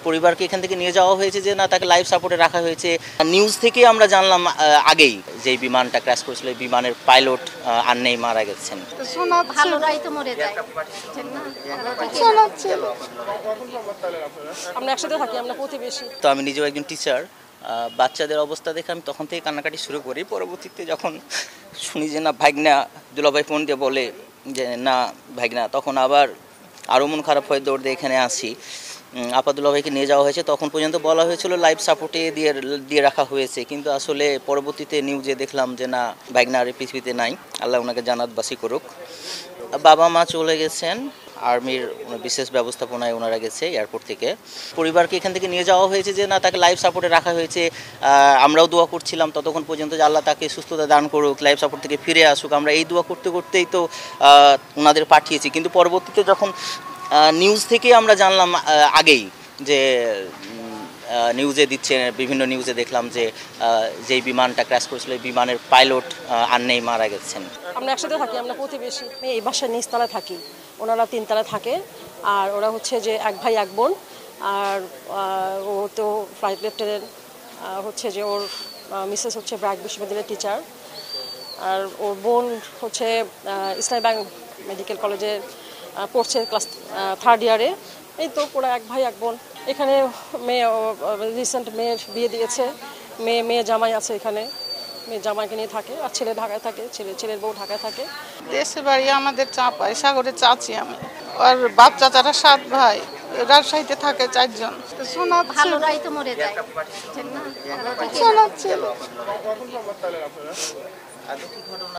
পরিবারকে এখান থেকে নিয়ে যাওয়া হয়েছে যে না তাকে লাইফ সাপোর্টে রাখা হয়েছে। নিউজ থেকে আমরা জানলাম আগেই যে বিমানটা ক্র্যাশ করেছিল বিমানের পাইলট আর নেই, মারা গেছেন। আমরা একসাথে থাকি, আমরা প্রতিবেশী। তো আমি নিজেও একজন টিচার, বাচ্চাদের অবস্থা দেখে আমি তখন থেকে কান্নাকাটি শুরু করি। পরবর্তীতে যখন শুনি যে না ভাগনা, দুলাভাই ফোন দিয়ে বলে যে না ভাগনা, তখন আবার আরও মন খারাপ হয়ে দৌড় দিয়ে এখানে আসি। আপা দুলাভাইকে নিয়ে যাওয়া হয়েছে, তখন পর্যন্ত বলা হয়েছিল লাইফ সাপোর্টে দিয়ে রাখা হয়েছে, কিন্তু আসলে পরবর্তীতে নিউজে দেখলাম যে না ভাগনা আর পৃথিবীতে নাই। আল্লাহ ওনাকে জান্নাতবাসী করুক। বাবা মা চলে গেছেন, আর্মির বিশেষ ব্যবস্থাপনায় ওনারা গেছে এয়ারপোর্ট থেকে। পরিবারকে এখান থেকে নিয়ে যাওয়া হয়েছে যে না তাকে লাইফ সাপোর্টে রাখা হয়েছে। আমরাও দোয়া করছিলাম ততক্ষণ পর্যন্ত যে আল্লাহ তাকে সুস্থতা দান করুক, লাইফ সাপোর্ট থেকে ফিরে আসুক। আমরা এই দোয়া করতে করতেই তো ওনাদের পাঠিয়েছি, কিন্তু পরবর্তীতে যখন নিউজ থেকে আমরা জানলাম আগেই যে নিউজে দিচ্ছে, বিভিন্ন নিউজে দেখলাম যে যেই বিমানটা ক্র্যাশ করেছিল বিমানের পাইলট আর নেই, মারা গেছেন। আমরা একসাথে থাকি, আমরা প্রতিবেশী। এই বাসায় নিচতলায় থাকি, ওনারা তিনতলায় থাকে। আর ওরা হচ্ছে যে এক ভাই এক বোন। আর ও তো ফ্লাইট লেফটেন্যান্ট, হচ্ছে যে ওর মিসেস হচ্ছে ব্র্যাক বিশ্ববিদ্যালয়ের টিচার। আর ওর বোন হচ্ছে ইসলামী ব্যাংক মেডিকেল কলেজে পড়ছে, ক্লাস 3rd ইয়ারে। এই তো ওরা এক ভাই এক বোন। এখানে মেয়ে রিসেন্ট মেয়ের বিয়ে দিয়েছে, মেয়ে জামাই আছে এখানে, মেয়ে জামাইকে নিয়ে থাকে। আর ছেলে ঢাকায় থাকে, ছেলের বউ ঢাকায় থাকে। দেশের বাড়ি আমাদের চাপাই সাগরের চাচি আমি। আর বাচ্চা তারা 7 ভাই, রাজশাহীতে থাকে 4 জন। ভালোরাই তো মরে যায়। শোনাচ্ছে।